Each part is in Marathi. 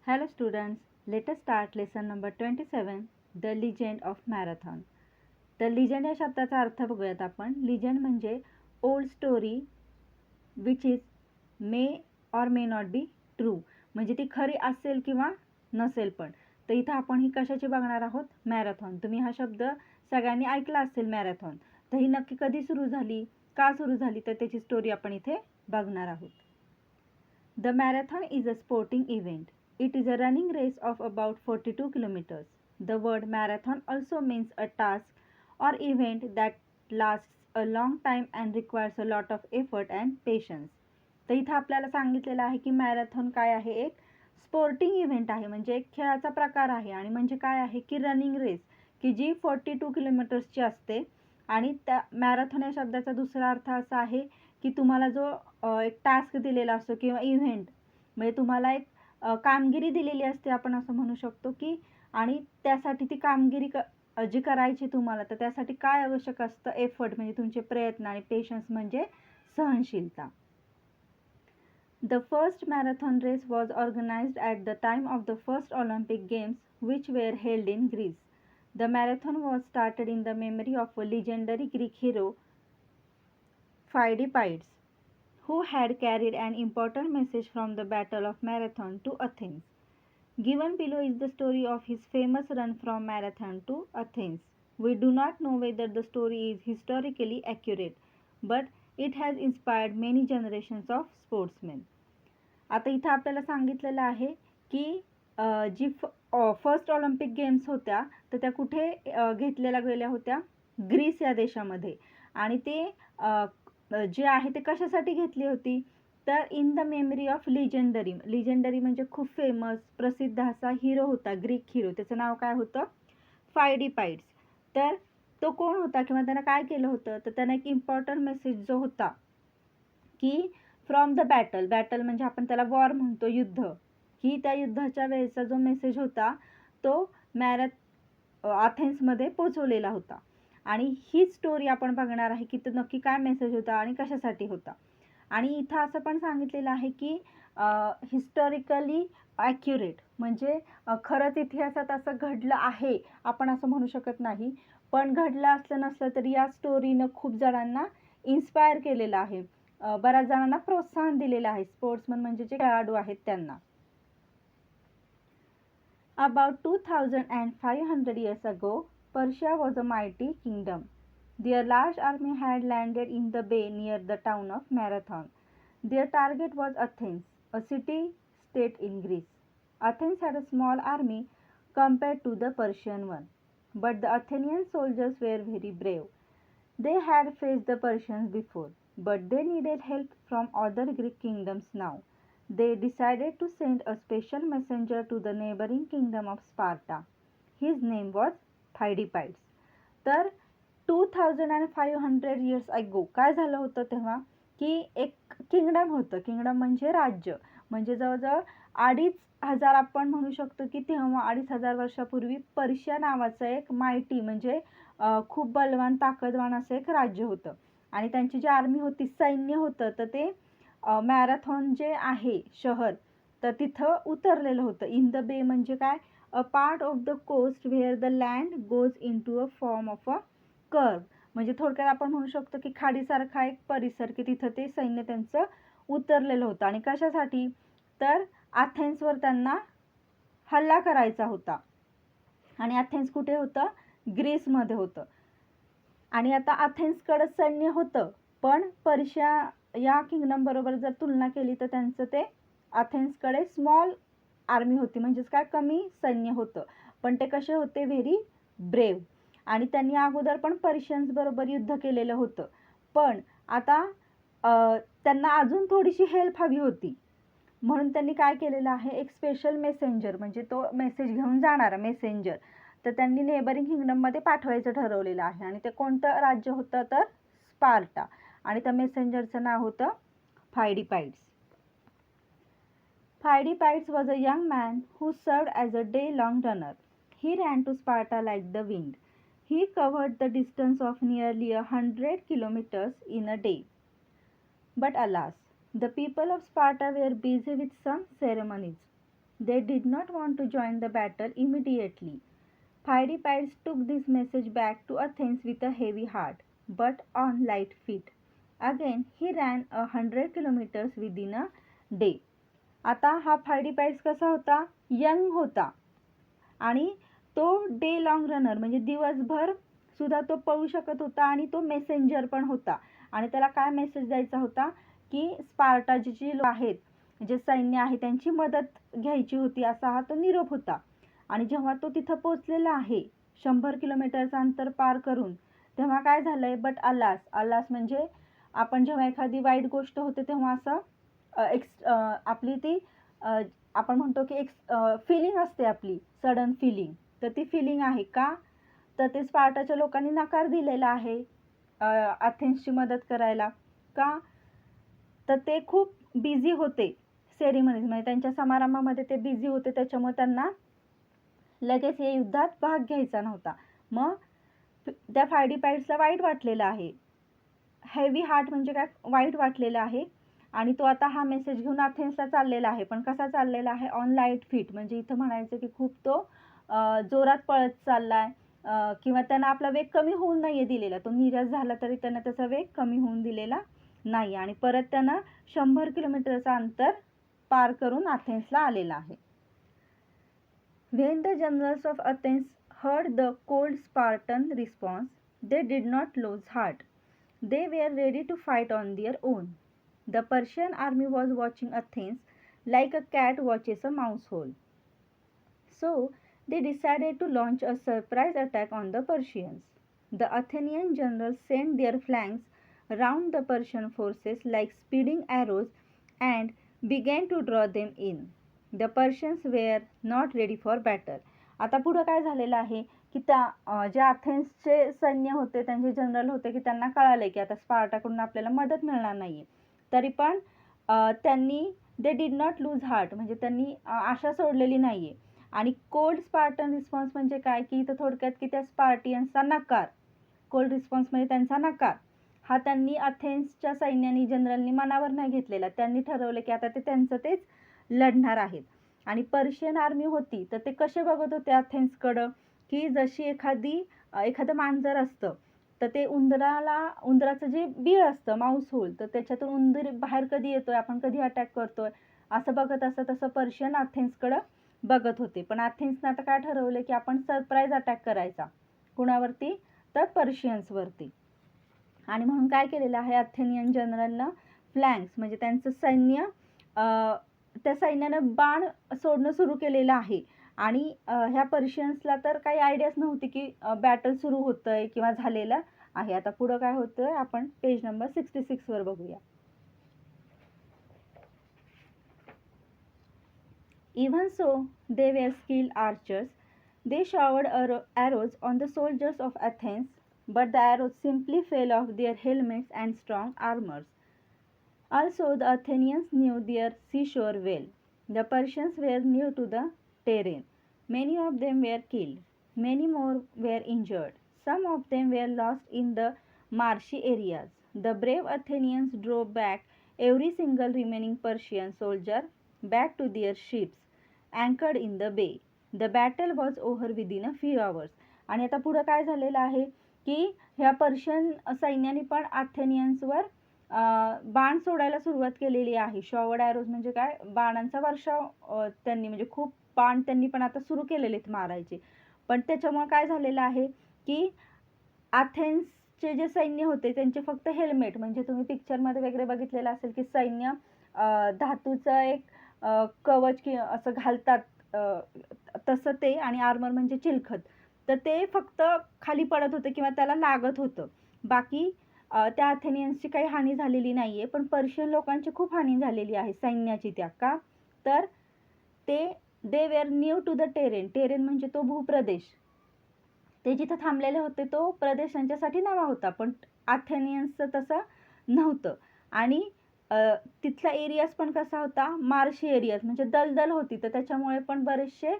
Hello students, let us start lesson number 27, The Legend of Marathon. The legend या शब्दाचा अर्थ बघूयात आपण. Legend म्हणजे old story which is may or may not be true. म्हणजे ती खरी असेल किंवा नसेल पण. तर इथं आपण ही कशाची बघणार आहोत? मॅरेथॉन. तुम्ही हा शब्द सगळ्यांनी ऐकला असेल मॅरेथॉन. तर ही नक्की कधी सुरू झाली, का सुरू झाली, तर त्याची स्टोरी आपण इथे बघणार आहोत. The marathon is a sporting event. It is a running race of about 42 kilometers. The word marathon also means a task or event that lasts a long time and requires a lot of effort and patience. तर इथं आपल्याला सांगितलेलं आहे की मॅरेथॉन काय आहे, एक स्पोर्टिंग इव्हेंट आहे, म्हणजे एक खेळाचा प्रकार आहे. आणि म्हणजे काय आहे की रनिंग रेस की जी 42 किलोमीटर्सची असते. आणि त्या मॅरेथॉन या शब्दाचा दुसरा अर्थ असा आहे की तुम्हाला जो एक टास्क दिलेला असतो किंवा इव्हेंट, म्हणजे तुम्हाला एक कामगिरी दिलेली असते, आपण असं म्हणू शकतो की, आणि त्यासाठी ती कामगिरी जी करायची तुम्हाला, तर त्यासाठी काय आवश्यक असतं? एफर्ट म्हणजे तुमचे प्रयत्न, आणि पेशन्स म्हणजे सहनशीलता. The first marathon race was organized at the time of the first Olympic Games, which were held in Greece. The marathon was started in the memory of a legendary Greek hero, Phidippides, who had carried an important message from the Battle of Marathon to Athens. Given below is the story of his famous run from Marathon to Athens. We do not know whether the story is historically accurate, but it has inspired many generations of sportsmen. आता इथं आपल्याला सांगितलेलं आहे की जी फर्स्ट ऑलिम्पिक गेम्स होत्या तर त्या कुठे घेतलेल्या गेल्या होत्या? ग्रीस या देशामध्ये. आणि ते जे आहे ते कशासाठी घेतली होती? तर in the memory of legendary म्हणजे खूप फेमस प्रसिद्ध असा हिरो होता, ग्रीक हिरो. त्याचं नाव काय होतं? फायडिपाइड्स. तर तो कोण होता किंवा त्यानं काय केलं होतं? तर त्यानं एक इम्पॉर्टंट मेसेज जो होता की फ्रॉम द बॅटल म्हणजे आपण त्याला वॉर म्हणतो, युद्ध, की त्या युद्धाच्या वेळेचा जो मेसेज होता तो अथेन्समध्ये पोचवलेला होता. आणि ही स्टोरी आपण बघणार आहे की तो नक्की काय मेसेज होता आणि कशासाठी होता. आणि इथं असं पण सांगितलेलं आहे की हिस्टॉरिकली ॲक्युरेट म्हणजे खरंच इतिहासात असं घडलं आहे आपण असं म्हणू शकत नाही, पण घडलं असलं नसलं तरी या स्टोरीनं खूप जणांना इन्स्पायर केलेलं आहे, बऱ्याच जणांना प्रोत्साहन दिलेलं आहे, स्पोर्ट्समन म्हणजे जे खेळाडू आहेत त्यांना. About 2500 years ago, Persia was a mighty kingdom. Their large army had landed in the bay near the town of Marathon. Their target was Athens, a city-state in Greece. Athens had a small army compared to the Persian one, but the Athenian soldiers were very brave. They had faced the Persians before, but they needed help from other Greek kingdoms now. They decided to send a special messenger to the neighboring kingdom of Sparta. His name was Phidippides. तर 2500 years ago काय झालं होतं तेव्हा की एक किंगडम होतं. किंगडम म्हणजे राज्य, म्हणजे जवळजवळ 2500 आपण म्हणू शकतो की तेव्हा 2500 वर्षापूर्वी पर्शिया नावाचं एक मायटी म्हणजे खूप बलवान ताकदवान असं एक राज्य होतं. आणि त्यांची जी आर्मी होती, सैन्य होतं, तर ते मॅरेथॉन जे आहे शहर, तर तिथं उतरलेलं होतं. इन द बे म्हणजे काय? A part of the coast where the land goes into a form of a curve. म्हणजे थोडक्यात आपण म्हणू शकतो की खाडीसारखा एक परिसर, की तिथं ते सैन्य त्यांचं उतरलेलं होतं. आणि कशासाठी? तर अथेन्सवर त्यांना हल्ला करायचा होता. आणि अथेन्स कुठे होतं? ग्रीसमध्ये होतं. आणि आता अथेन्सकडं सैन्य होतं, पण पर्शिया या किंगडम बरोबर जर तुलना केली तर त्यांचं ते अथेन्सकडे स्मॉल आर्मी होती, म्हणजेच काय, कमी सैन्य होतं. पण ते कसे होते? Very brave. आणि त्यांनी अगोदर पण पर्शियन्स बरोबर युद्ध केलेलं होतं, पण आता त्यांना अजून थोडीशी हेल्प हवी होती. म्हणून त्यांनी काय केलेलं आहे? एक स्पेशल मेसेंजर, म्हणजे तो मेसेज घेऊन जाणारा मेसेंजर, तर त्यांनी नेबरिंग किंगडममध्ये पाठवायचं ठरवलेलं आहे. आणि ते कोणतं राज्य होतं? तर स्पार्टा. आणि त्या मेसेंजरचं नाव होतं फायडिपाइड्स. Phidippides was a young man who served as a day-long runner. He ran to Sparta like the wind. He covered the distance of nearly 100 kilometers in a day. But alas, the people of Sparta were busy with some ceremonies. They did not want to join the battle immediately. Pheidippides took this message back to Athens with a heavy heart, but on light feet. Again, he ran 100 kilometers within a day. आता हा फायडीपाइड्स कसा होता? यंग होता आणि तो डे लॉंग रनर म्हणजे दिवसभर सुद्धा तो पळू शकत होता आणि तो मेसेंजर पण होता. आणि त्याला काय मेसेज द्यायचा होता की स्पार्टाचे जे लोक आहेत, जे सैन्य आहे, त्यांची मदत घ्यायची होती, असा हा तो निरोप होता. आणि जेव्हा तो तिथं पोचलेला आहे 100 किलोमीटरचं अंतर पार करून, तेव्हा काय झालंय? बट अलास, अलास म्हणजे आपण जेव्हा एखादी वाईट गोष्ट होते तेव्हा असं आपली ती आपण म्हणतो की एक फिलिंग असते आपली, सडन फिलिंग. तर ती फिलिंग आहे का? तर ते स्पार्टाच्या लोकांनी नकार दिलेला आहे अथेन्सची मदत करायला. का? तर ते खूप बिझी होते सेरेमनीज म्हणजे त्यांच्या समारंभामध्ये ते बिझी होते, त्याच्यामुळे त्यांना लगेच या युद्धात भाग घ्यायचा नव्हता. मग त्या फायडीपाइड्सला वाईट वाटलेलं आहे. हेवी हार्ट म्हणजे काय? वाईट वाटलेलं आहे. आणि तो आता हा मेसेज घेऊन अथेन्सला चाललेला आहे. पण कसा चाललेला आहे? On light feet. म्हणजे इथं म्हणायचं की खूप तो जोरात पळत चाललाय किंवा त्यांना आपला वेग कमी होऊन नाहीये दिलेला. तो निराश झाला तरी त्यांना त्याचा वेग कमी होऊन दिलेला नाही आणि परत त्यांना 100 किलोमीटरचं अंतर पार करून अथेन्सला आलेला आहे. When the generals of Athens heard the cold Spartan response, they did not lose heart. They were ready to fight on their own. The Persian army was watching Athens like a cat watches a mouse hole. So they decided to launch a surprise attack on the Persians. The Athenian generals sent their flanks round the Persian forces like speeding arrows and began to draw them in. The Persians were not ready for battle. आता पुढं काय झालेलं आहे की त्या जे अथेन्सचे सैन्य होते, त्यांचे जनरल होते की त्यांना कळाले की आता स्पार्टाकडून आपल्याला मदत मिळणार नाहीये. तरी पण त्यांनी they did not lose heart म्हणजे त्यांनी आशा सोडलेली नाहीये. आणि कोल्ड स्पार्टन रिस्पॉन्स म्हणजे काय की इथं थोडक्यात की त्या स्पार्टियन्सचा नकार, कोल्ड रिस्पॉन्स म्हणजे त्यांचा नकार, हा त्यांनी अथेन्सच्या सैन्याने जनरलनी मनावर नाही घेतलेला. त्यांनी ठरवलं की आता ते त्यांचं तेच लढणार आहेत. आणि पर्शियन आर्मी होती तर ते कसे बघत होते अथेन्सकडं की जशी एखादं मांजर असतं तर ते उंदराचं जे बीळ असतं, माऊस होल, तर त्याच्यातून उंदीर बाहेर कधी येतोय, आपण कधी अटॅक करतोय, असं बघत असतं. तसं पर्शियन अथेन्सकडं बघत होते. पण अथेन्सनं आता काय ठरवलं की आपण सरप्राईज अटॅक करायचा. कुणावरती? तर पर्शियन्सवरती. आणि म्हणून काय केलेलं आहे अथेनियन जनरलनं? फ्लँक्स म्हणजे त्यांचं सैन्य, त्या सैन्यानं बाण सोडणं सुरू केलेलं आहे. आणि ह्या पर्शियन्सला तर काही आयडियाच नव्हती की बॅटल सुरू होतंय किंवा झालेलं आहे. आता पुढं काय होतंय आपण पेज नंबर 66 वर बघूया. Even so, they were skilled archers. They showered arrows on the soldiers of Athens, but the arrows simply fell off their helmets and strong armors. Also, the Athenians knew their seashore well. The Persians were new to the terrain. Many of them were killed. Many more were injured. Some of them were lost in the marshy areas. The brave Athenians drove back every single remaining Persian soldier back to their ships, anchored in the bay. The battle was over within a few hours. आणि आता पुढं काय झालेलं आहे की ह्या पर्शियन सैन्याने पण अथेनियन्सवर बाण सोडायला सुरुवात केलेली आहे. शॉवर्ड ॲरोज म्हणजे काय? बाणांचा वर्षाव त्यांनी म्हणजे खूप बाण त्यांनी पण आता सुरू केलेले आहेत मारायचे. पण त्याच्यामुळे काय झालेलं आहे की अथेन्सचे जे सैन्य होते त्यांचे फक्त हेल्मेट, म्हणजे तुम्ही पिक्चरमध्ये वगैरे बघितलेलं असेल की सैन्य धातूचं एक कवच की असं घालतात, तसं ते, आणि आर्मर म्हणजे चिलखत, तर ते फक्त खाली पडत होते किंवा त्याला लागत होतं. बाकी त्या अथेनियन्सची काही हानी झालेली नाहीये. पण पर्शियन लोकांची खूप हानी झालेली आहे सैन्याची. त्या का? तर they were new to the terrain. Terrain म्हणजे तो भूप्रदेश. ते जिथं थांबलेले होते तो प्रदेश त्यांच्यासाठी नवा होता, पण अथेनियन्सचं तसं नव्हतं. आणि तिथला एरियाज पण कसा होता? मार्शी एरियाज म्हणजे दलदल होती. तर त्याच्यामुळे पण बरेचसे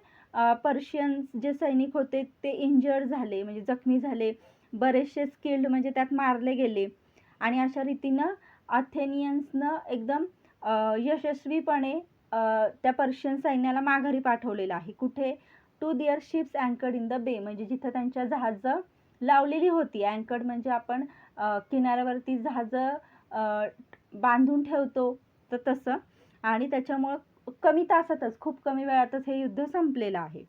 पर्शियन जे सैनिक होते ते इंजर्ड झाले, म्हणजे जखमी झाले. बरेचसे स्किल्ड म्हणजे त्यात मारले गेले. आणि अशा रीतीनं अथेनियन्सनं एकदम यशस्वीपणे त्या पर्शियन सैन्याला माघारी पाठवलेलं आहे. कुठे? To their ships anchored in the bay, म्हणजे जिथं त्यांच्या जहाजं लावलेली होती. अँकर्ड म्हणजे आपण किनाऱ्यावरती जहाजं बांधून ठेवतो तर तसं. आणि त्याच्यामुळं कमी तासातच, खूप कमी वेळातच हे युद्ध संपलेलं आहे.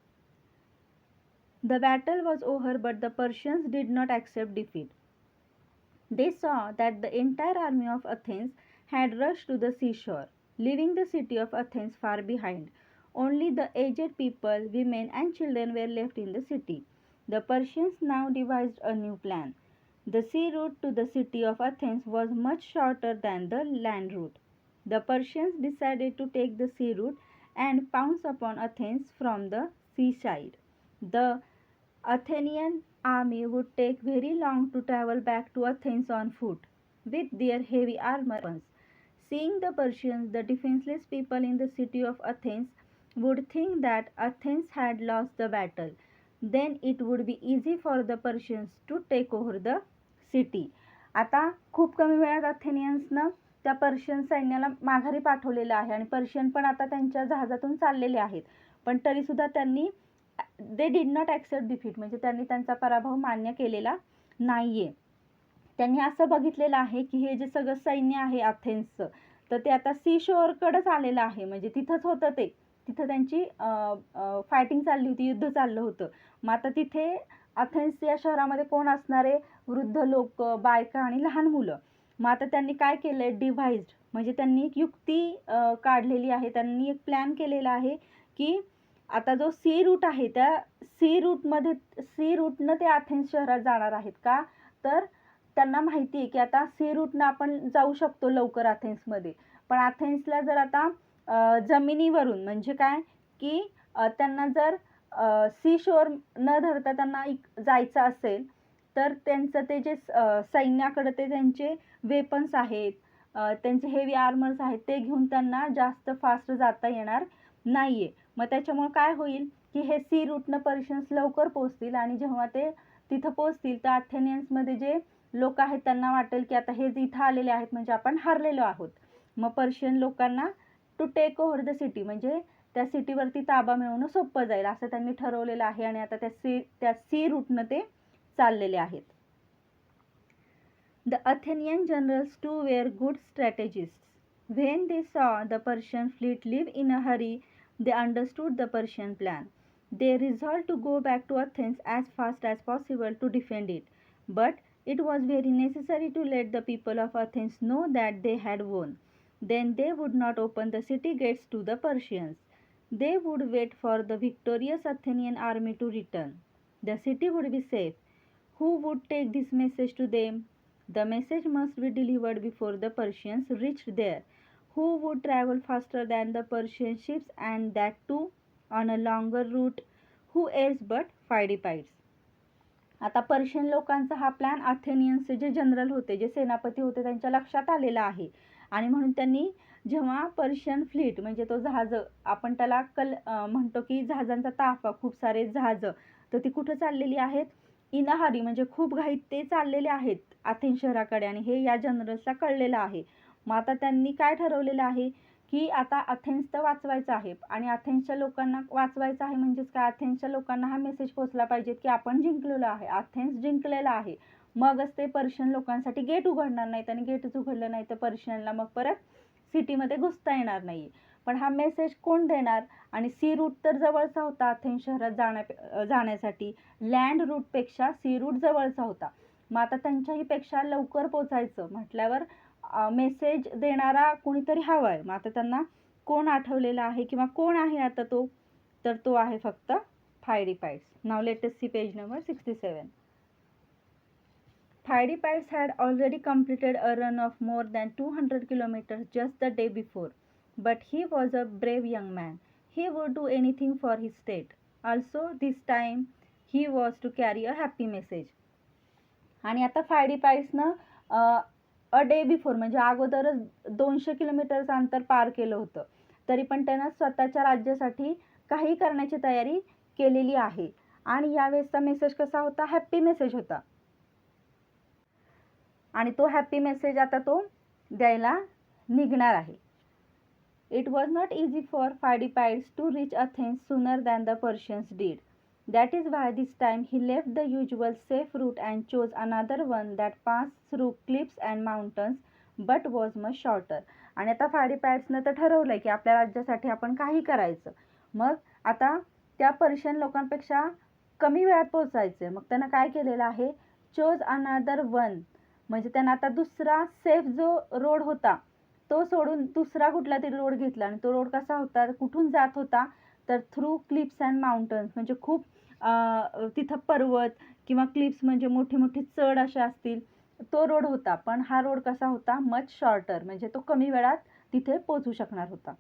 The battle was over, but the Persians did not accept defeat. They saw that the entire army of Athens had rushed to the seashore, leaving the city of Athens far behind. Only the aged people, women, and children were left in the city. The Persians now devised a new plan. The sea route to the city of Athens was much shorter than the land route. The Persians decided to take the sea route and pounce upon Athens from the seaside. The Athenian army would take very long to travel back to Athens on foot, with their heavy armor weapons. Seeing the Persians, the defenseless people in the city of Athens would think that Athens had lost the battle. Then it would be easy for the Persians to take over the city. आता खूप कमी वेळात अथेनियन्सनं त्या पर्शियन सैन्याला माघारी पाठवलेलं आहे आणि पर्शियन पण आता त्यांच्या जहाजातून चाललेले आहेत. पण तरीसुद्धा त्यांनी they did not accept defeat, म्हणजे त्यांनी त्यांचा पराभव मान्य केलेला नाहीये. त्यांनी असं बघितलेलं आहे की हे जे सगळं सैन्य आहे अथेन्सचं, तर ते आता सी शोअरकडेच आलेलं आहे. म्हणजे तिथंच होतं, ते तिथं त्यांची फायटिंग चालली होती, युद्ध चाललं होतं. मग आता तिथे अथेन्स या शहरामध्ये कोण असणारे? वृद्ध लोक, बायका आणि लहान मुलं. मग आता त्यांनी काय केलंय? डिव्हाइज्ड, म्हणजे त्यांनी एक युक्ती काढलेली आहे. त्यांनी एक प्लॅन केलेला आहे की आता जो सी रूट आहे, त्या सी रूटनं ते अथेन्स शहरात जाणार आहेत. का? तर त्यांना माहिती आहे की आता सी रूटनं आपण जाऊ शकतो लवकर अथेन्समध्ये. पण अथेन्सला जर आता जमिनीवरून, म्हणजे काय की त्यांना जर सी शोअर न धरता त्यांना जायचं असेल तर त्यांचं ते जे सैन्याकडे ते त्यांचे वेपन्स आहेत, त्यांचे हेवी आर्मर्स आहेत, ते घेऊन त्यांना जास्त फास्ट जाता येणार नाहीये. मग त्याच्यामुळे काय होईल की हे सी रूटनं पर्शियन्स लवकर पोहोचतील आणि जेव्हा ते तिथं पोहोचतील तर अथेनियन्समध्ये जे लोक आहेत त्यांना वाटेल की आता हे इथं आलेले आहेत म्हणजे आपण हारलेलो आहोत. मग पर्शियन लोकांना to take over the city, म्हणजे त्या सिटीवरती ताबा मिळवणं सोपं जाईल असं त्यांनी ठरवलेलं आहे. आणि आता त्या सी रूटनं ते चाललेले आहेत. The Athenian generals too were good strategists. When they saw the Persian fleet leave in a hurry, they understood the Persian plan. They resolved to go back to Athens as fast as possible to defend it. But it was very necessary to let the people of Athens know that they had won. Then they would not open the city gates to the Persians. They would wait for the victorious Athenian army to return. The city would be safe. Who would take this message to them? The message must be delivered before the Persians reached there. Who would travel faster than the Persian ships, and that too on a longer route? Who else but Pheidippides? आता पर्शियन लोकांचा हा प्लॅन अथेनियन्सचे जे जनरल होते, जे सेनापती होते, त्यांच्या लक्षात आलेला आहे. आणि म्हणून त्यांनी जेव्हा पर्शियन फ्लीट, म्हणजे तो जहाज, आपण त्याला म्हणतो की जहाजांचा ताफा, खूप सारे जहाजं, तर ती कुठं चाललेली आहेत? इन अ हरी, म्हणजे खूप घाईत ते चाललेले आहेत अथेन्स शहराकडे. आणि हे या जनरल्सला कळलेलं आहे. मग आता त्यांनी काय ठरवलेलं आहे की आता अथेन्स तर वाचवायचं आहे आणि अथेन्सच्या लोकांना वाचवायचं आहे. म्हणजेच काय? अथेन्सच्या लोकांना हा मेसेज पोहोचला पाहिजे की आपण जिंकलेलो आहे, अथेन्स जिंकलेला आहे. मगच ते पर्शियन लोकांसाठी गेट उघडणार नाहीत आणि गेटच उघडलं नाही तर पर्शियनला मग परत सिटीमध्ये घुसता येणार नाही. पण हा मेसेज कोण देणार? आणि सी रूट तर जवळचा होता अथेन्स शहरात जाण्यासाठी, लँड रूटपेक्षा सी रूट जवळचा होता. मग आता त्यांच्याही पेक्षा लवकर पोचायचं म्हटल्यावर मेसेज देणारा कोणीतरी हवा आहे. मग आता त्यांना कोण आठवलेला आहे किंवा कोण आहे आता तो? तर तो आहे फक्त फायडिपाइड्स. नाव let us see page number 67. Pheidippides had already completed a run of more than 200 kilometers just the day before. But he was a brave young man. He would do anything for his state. Also, this time he was to carry a happy message. आणि आता फायडिपाइड्सनं अ डे बिफोर, म्हणजे अगोदरच 200 किलोमीटरचं अंतर पार केलं होतं. तरी पण त्यानं स्वतःच्या राज्यासाठी काही करण्याची तयारी केलेली आहे. आणि यावेळेसचा मेसेज कसा होता? हॅप्पी मेसेज होता. आणि तो हॅप्पी मेसेज आता तो द्यायला निघणार आहे. It was not easy for Pheidippides to reach Athens sooner than the Persians did. That is why this time he left the usual safe route and chose another one that passed through cliffs and mountains but was much shorter. आणि आता फायडीपॅड्सनं तर ठरवलं की आपल्या राज्यासाठी आपण काही करायचं. मग आता त्या पर्शियन लोकांपेक्षा कमी वेळात पोहोचायचे. मग त्यानं काय केलेलं आहे, चोज अनादर वन, म्हणजे त्यानं आता दुसरा सेफ जो रोड होता तो सोडून दुसरा कुठला तरी रोड घेतला. आणि तो रोड कसा होता, कुठून जात होता तर थ्रू क्लिप्स अँड माउंटन्स, म्हणजे खूप तिथं पर्वत किंवा क्लिप्स म्हणजे मोठी मोठी चढ अशा असतील, तो रोड होता. पण हा रोड कसा होता, मच शॉर्टर, म्हणजे तो कमी वेळात तिथे पोहोचू शकणार होता.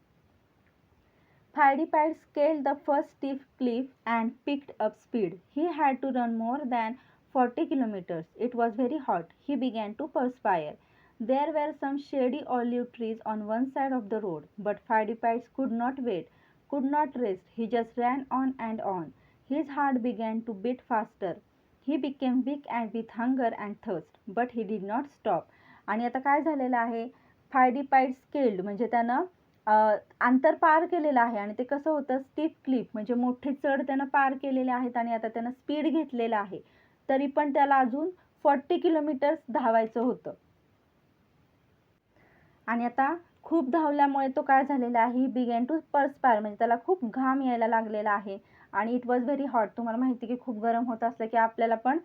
Pheidippides scaled the first steep cliff and picked up speed. He had to run more than 40 kilometers. It was very hot. He began to perspire. There were some shady olive trees on one side of the road, but Pheidippides could not wait, could not rest. He just ran on and on. His heart began to beat faster. He became weak and with hunger and thirst, but he did not stop. आणि आता काय झालेलं आहे, Pheidippides scaled म्हणजे त्यानं अंतर पार केलेलं आहे. आणि ते कसं होतं, स्टीप क्लिफ म्हणजे मोठे चढ त्यानं पार केलेले आहेत. आणि आता त्यानं स्पीड घेतलेलं आहे, तरी पण त्याला अजून 40 किलोमीटर्स धावायचं होतं. आणि आता खूप धावल्यामुळे तो काय झालेला आहे, बिगेन टू पर्स्पायर, म्हणजे त्याला खूप घाम यायला लागलेला आहे. आणि इट वॉज व्हेरी हॉट. तुम्हाला माहिती की खूप गरम होत असलं की आपल्याला पण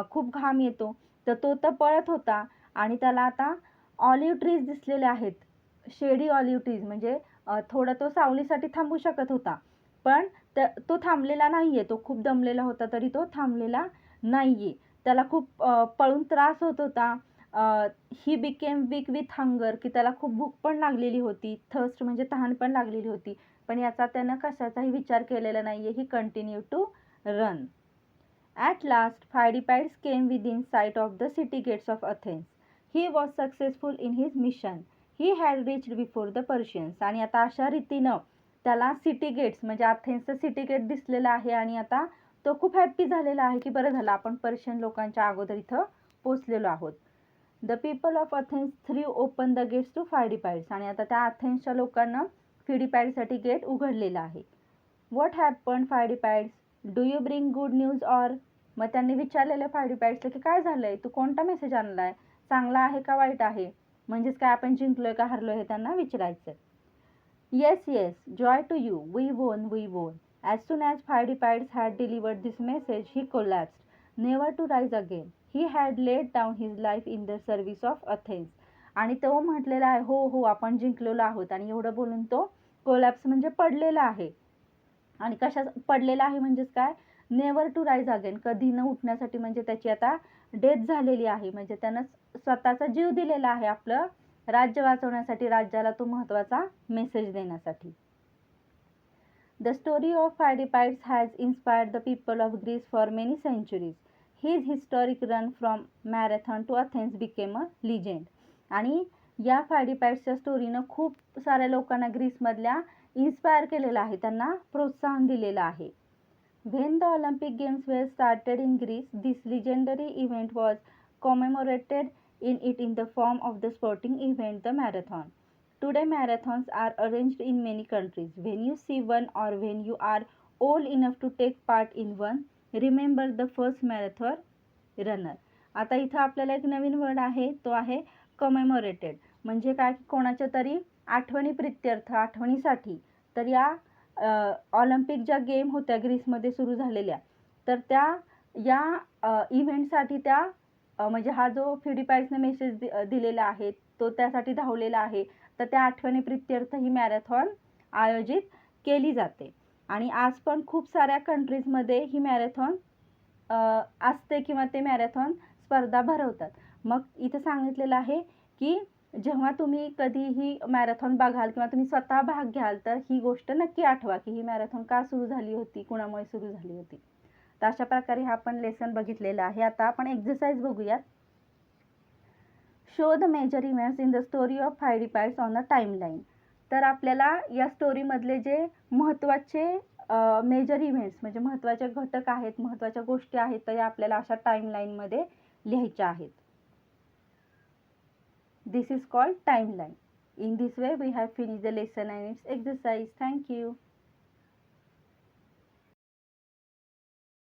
खूप घाम येतो. तर तो तर पळत होता आणि त्याला आता ऑलिव्ह ट्रीज दिसलेले आहेत, शेडी ऑलिव्ह ट्रीज, म्हणजे थोडं तो सावलीसाठी थांबू शकत होता. पण तो थांबलेला नाहीये. तो खूप दमलेला होता तरी तो थांबलेला नाहीये. त्याला खूप पळून त्रास होत होता. He became weak with hunger, की त्याला खूप भूक पण लागलेली होती. थर्स्ट म्हणजे तहान पण लागलेली होती. पण याचा त्यानं कशाचाही विचार केलेला नाहीये. He continue to run. At last, Pheidippides came within sight of the city gates of Athens. He was successful in his mission. He had reached before the Persians. आणि आता अशा रीतीनं त्याला सिटी गेट्स म्हणजे अथेन्सचं सिटी गेट दिसलेलं आहे. आणि आता तो खूप हॅप्पी झालेला आहे की बरं झालं आपण पर्शियन लोकांच्या अगोदर इथं पोचलेलो आहोत. The people of Athens threw open the gates to Pheidippides. आणि आता त्या अथेन्सच्या लोकांना फिडीपाइडसाठी गेट उघडलेलं आहे. What happen Pheidippides, do you bring good news or. मग त्यांनी विचारलेलं फायडीपाइड्सला की काय झालंय, तू कोणता मेसेज आणलाय, चांगला आहे का वाईट आहे, म्हणजेच काय आपण जिंकलोय का हरलोय हे त्यांना विचारायचं. Yes yes, joy to you, we won we won. As soon as Pheidippides had delivered this message he collapsed, never to rise again. He had laid down his life in the service of Athens. आणि तो म्हटलेला आहे हो हो आपण जिंकलेलो आहोत. आणि एवढं बोलून तो कोलॅप्स म्हणजे पडलेला आहे. आणि कशा पडलेला आहे म्हणजेच काय, नेवर टू राईज अगेन, कधी न उठण्यासाठी, म्हणजे त्याची आता डेथ झालेली आहे. म्हणजे त्यानं स्वतःचा जीव दिलेला आहे आपलं राज्य वाचवण्यासाठी, राज्याला तो महत्त्वाचा मेसेज देण्यासाठी. The story of Pheidippides has inspired the people of Greece for many centuries. His historic run from Marathon to Athens became a legend. आणि या फायडीपाइड्सच्या स्टोरीनं खूप साऱ्या लोकांना ग्रीसमधल्या इन्स्पायर केलेलं आहे, त्यांना प्रोत्साहन दिलेलं आहे. When the Olympic Games were started in Greece, this legendary event was commemorated in the form of the sporting event, the marathon. Today, marathons are arranged in many countries. When you see one or when you are old enough to take part in one, remember the first marathon runner. आता इथं आपल्याला एक नवीन वर्ड आहे, तो आहे कमेमोरेटेड. म्हणजे काय, कोणाच्या तरी आठवणी प्रित्यर्थ, आठवणीसाठी. तर या ऑलिम्पिक ज्या गेम होत्या ग्रीसमध्ये सुरू झालेल्या, तर त्या या इव्हेंटसाठी त्या म्हणजे हा जो फिडीपाइड्सने मेसेज दिलेला आहे तो त्यासाठी धावलेला आहे. तर त्या आठवणी प्रित्यर्थ ही मॅरेथॉन आयोजित केली जाते. आणि आज पण खूप साऱ्या कंट्रीजमध्ये ही मॅरेथॉन असते किंवा ते मॅरेथॉन स्पर्धा भरवतात. मग इथं सांगितलेलं आहे की जेव्हा तुम्ही कधीही मॅरेथॉन बघाल किंवा तुम्ही स्वतः भाग घ्याल तर ही गोष्ट नक्की आठवा की ही मॅरेथॉन का सुरू झाली होती, कुणामुळे सुरू झाली होती. तर अशा प्रकारे हा आपण लेसन बघितलेला आहे. आता आपण एक्सरसाइज बघूयात. Show the major events in the story of Pheidippides on the timeline. तर आपल्याला या स्टोरीमधले जे महत्त्वाचे मेजर इव्हेंट्स म्हणजे महत्त्वाचे घटक आहेत, महत्त्वाच्या गोष्टी आहेत, तर या आपल्याला अशा टाइमलाईनमध्ये लिहायच्या आहेत. This is called timeline. In this way, we have finished the lesson and its exercise. Thank you.